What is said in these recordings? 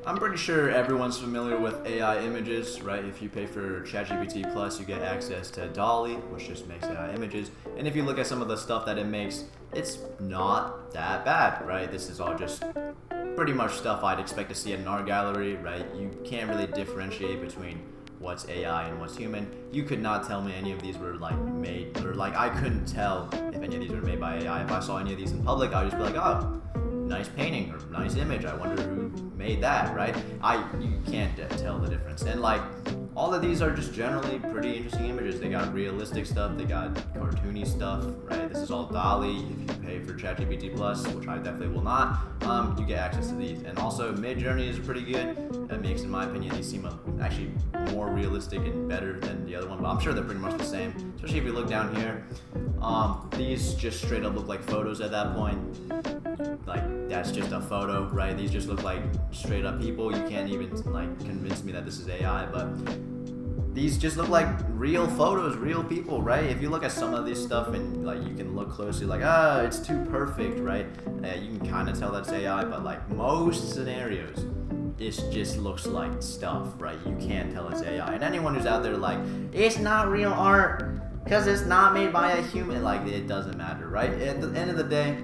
I'm pretty sure everyone's familiar with AI images, right? If you pay for ChatGPT Plus, you get access to DALL-E, which just makes AI images. And if you look at some of the stuff that it makes, it's not that bad, right? This is all just pretty much stuff I'd expect to see in an art gallery, right? You can't really differentiate between what's AI and what's human. You could not tell me any of these were like made, or like I couldn't tell if any of these were made by AI. If I saw any of these in public, I'd just be like, oh, nice painting or nice image. I wonder who made that, right? You can't tell the difference. And like all of these are just generally pretty interesting images. They got realistic stuff, they got cartoony stuff, right? This is all DALL-E. If you pay for ChatGPT Plus, which I definitely will not, you get access to these. And also Midjourney is pretty good. That makes, in my opinion, these seem actually more realistic and better than the other one, but I'm sure they're pretty much the same. Especially if you look down here, these just straight up look like photos at that point. Like that's just a photo, right? These just look like straight up people. You can't even like convince me that this is AI, but these just look like real photos, real people, right? If you look at some of this stuff and like you can look closely, like it's too perfect, right? You can kind of tell that's AI, but like most scenarios, it just looks like stuff, right? You can't tell it's AI. And anyone who's out there like it's not real art because it's not made by a human, like it doesn't matter, right? At the end of the day,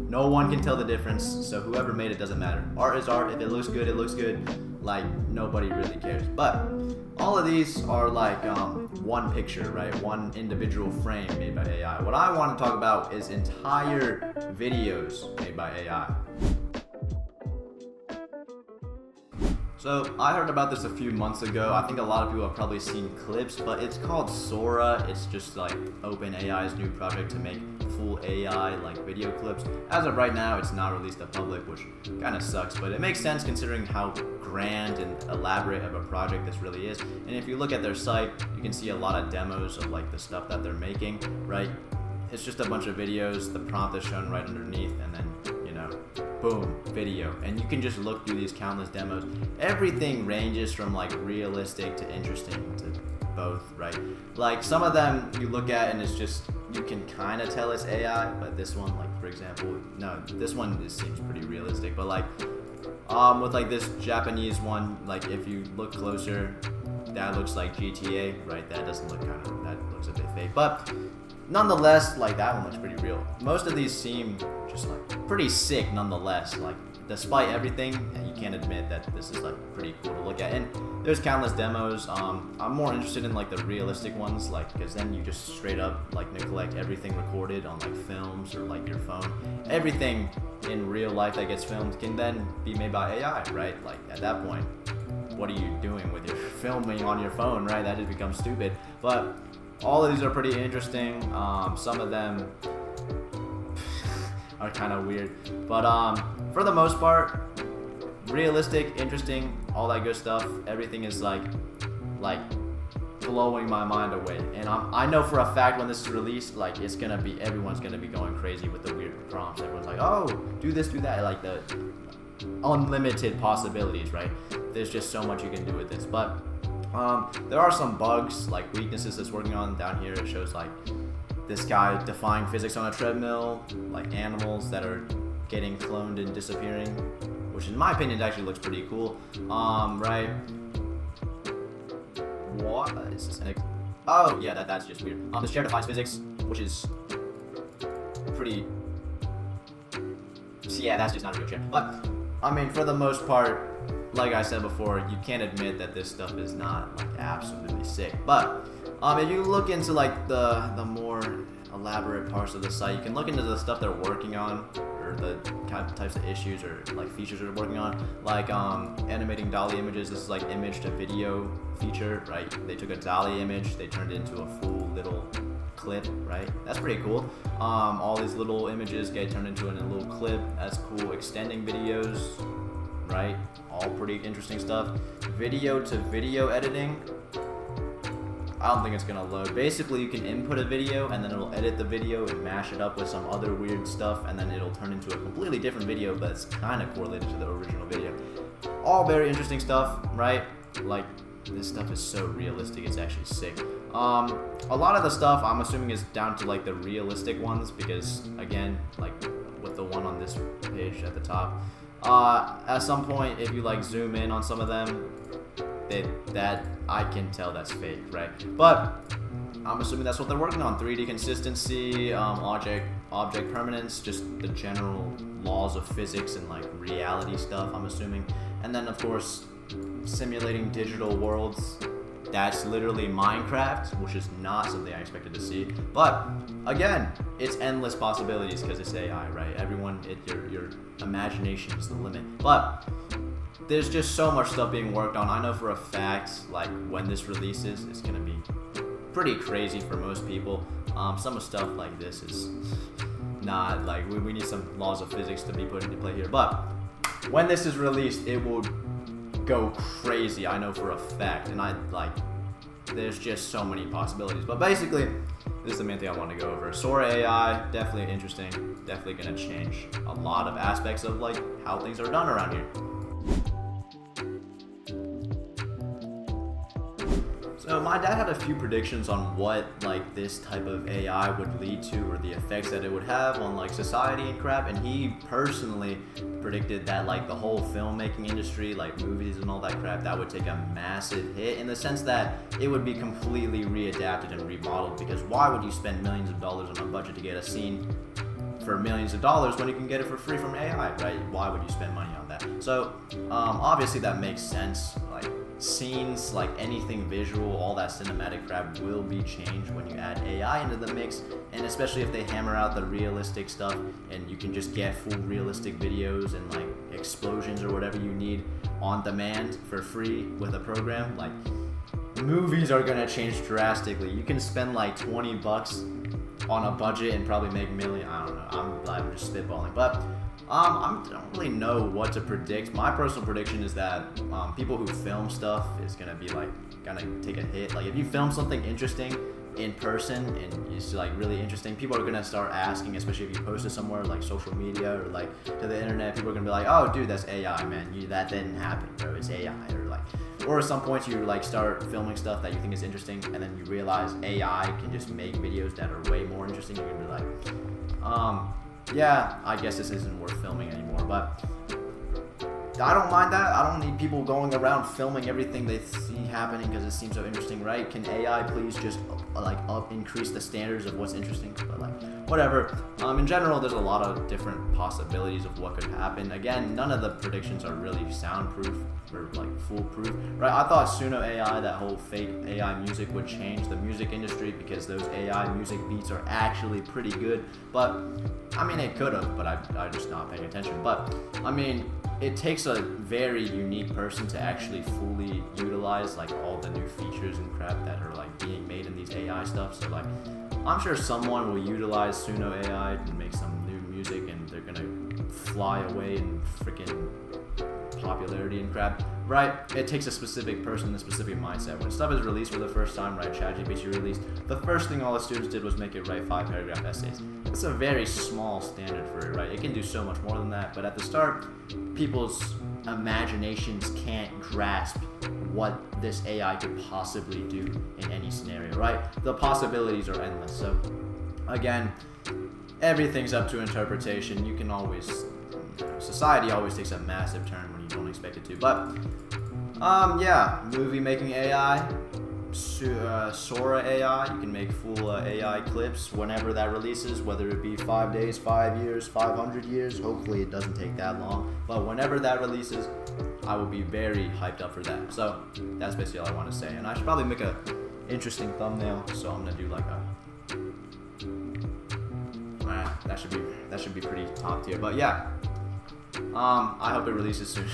no one can tell the difference, so whoever made it doesn't matter. Art is art. If it looks good, it looks good. Like, nobody really cares. But all of these are like one picture, right? One individual frame made by AI. What I want to talk about is entire videos made by AI. So I heard about this a few months ago. I think a lot of people have probably seen clips, but it's called Sora. It's just like OpenAI's new project to make full AI like video clips. As of right now, it's not released to public, which kind of sucks, but it makes sense considering how grand and elaborate of a project this really is. And if you look at their site, you can see a lot of demos of like the stuff that they're making, right? It's just a bunch of videos. The prompt is shown right underneath, and then boom, video. And you can just look through these countless demos. Everything ranges from like realistic to interesting to both, right? Like some of them you look at and it's just, you can kind of tell it's AI, but this one, like for example, no, this one seems pretty realistic, but like with like this Japanese one, like if you look closer, that looks like GTA, right? That doesn't look that looks a bit fake, but nonetheless, like that one looks pretty real. Most of these seem just like pretty sick nonetheless. Like despite everything, you can't admit that this is like pretty cool to look at. And there's countless demos. I'm more interested in like the realistic ones, like because then you just straight up like neglect everything recorded on like films or like your phone. Everything in real life that gets filmed can then be made by AI, right? Like at that point, what are you doing with your filming on your phone, right? That just becomes stupid. But all of these are pretty interesting. Some of them are kind of weird, but for the most part, realistic, interesting, all that good stuff. Everything is like blowing my mind away. And I know for a fact when this is released, like everyone's gonna be going crazy with the weird prompts. Everyone's like, oh, do this, do that, like the unlimited possibilities, right? There's just so much you can do with this, but there are some bugs, like weaknesses it's working on. Down here it shows like this guy defying physics on a treadmill, like animals that are getting cloned and disappearing, which in my opinion actually looks pretty cool. Right? What is this? Oh yeah, that's just weird. This chair defies physics, which is pretty. Yeah, that's just not a real chair. But I mean, for the most part, like I said before, you can't admit that this stuff is not like absolutely sick. But if you look into like the more elaborate parts of the site, you can look into the stuff they're working on, or the kind of types of issues or like features they're working on, like animating DALL-E images. This is like image to video feature, right? They took a DALL-E image, they turned it into a full little clip, right? That's pretty cool. All these little images get turned into a little clip. That's cool. Extending videos, right? All pretty interesting stuff. Video to video editing. I don't think it's gonna load. Basically, you can input a video and then it'll edit the video and mash it up with some other weird stuff, and then it'll turn into a completely different video, but it's kind of correlated to the original video. All very interesting stuff, right? Like, this stuff is so realistic, it's actually sick. A lot of the stuff I'm assuming is down to like the realistic ones, because again, like with the one on this page at the top, At some point, if you like zoom in on some of them, that I can tell that's fake, right? But I'm assuming that's what they're working on: 3D consistency, object permanence, just the general laws of physics and like reality stuff, I'm assuming. And then of course, simulating digital worlds. That's literally Minecraft, which is not something I expected to see. But again, it's endless possibilities because it's AI, right? Your imagination is the limit. But there's just so much stuff being worked on. I know for a fact, like when this releases, it's gonna be pretty crazy for most people. Some of stuff like this is not like we need some laws of physics to be put into play here. But when this is released, it will go crazy, I know for a fact, and there's just so many possibilities. But basically, this is the main thing I want to go over. Sora AI, definitely interesting, definitely gonna change a lot of aspects of like how things are done around here. So my dad had a few predictions on what like this type of AI would lead to, or the effects that it would have on like society and crap, and he personally predicted that like the whole filmmaking industry, like movies and all that crap, that would take a massive hit in the sense that it would be completely readapted and remodeled, because why would you spend millions of dollars on a budget to get a scene for millions of dollars when you can get it for free from AI, right? Why would you spend money on that? So obviously that makes sense. Like scenes, like anything visual, all that cinematic crap will be changed when you add AI into the mix, and especially if they hammer out the realistic stuff and you can just get full realistic videos and like explosions or whatever you need on demand for free with a program. Like movies are gonna change drastically. You can spend like $20 on a budget and probably make million. I don't know. I'm just spitballing, but I don't really know what to predict. My personal prediction is that people who film stuff is gonna take a hit. Like if you film something interesting in person and it's like really interesting, people are gonna start asking, especially if you post it somewhere like social media or like to the internet. People are gonna be like, "Oh, dude, that's AI, man. That didn't happen, bro. It's AI." Or at some point you like start filming stuff that you think is interesting, and then you realize AI can just make videos that are way more interesting. You're gonna be like, yeah, I guess this isn't worth filming anymore. But I don't mind that. I don't need people going around filming everything they see happening because it seems so interesting, right? Can AI please just increase the standards of what's interesting? But like whatever. In general, there's a lot of different possibilities of what could happen. Again, none of the predictions are really soundproof or like foolproof, right? I thought Suno AI, that whole fake AI music, would change the music industry because those AI music beats are actually pretty good. But I mean, it could have, but I'm just not paying attention. But I mean, it takes a very unique person to actually fully utilize like all the new features and crap that are like being made in these AI stuff. So like, I'm sure someone will utilize Suno AI and make some new music, and they're gonna fly away in freaking popularity and crap, right? It takes a specific person, a specific mindset. When stuff is released for the first time, right? ChatGPT released, the first thing all the students did was make it write 5-paragraph essays. It's a very small standard for it, right? It can do so much more than that, but at the start, people's imaginations can't grasp what this AI could possibly do in any scenario, right? The possibilities are endless. So again, everything's up to interpretation. You can always, society always takes a massive turn when you don't expect it to. But yeah, movie making AI, Sora AI, you can make full AI clips whenever that releases, whether it be 5 days, 5 years, 500 years. Hopefully it doesn't take that long, but whenever that releases, I will be very hyped up for that. So that's basically all I want to say, and I should probably make a interesting thumbnail, so I'm gonna do like a that should be pretty top tier. But yeah, I hope it releases soon.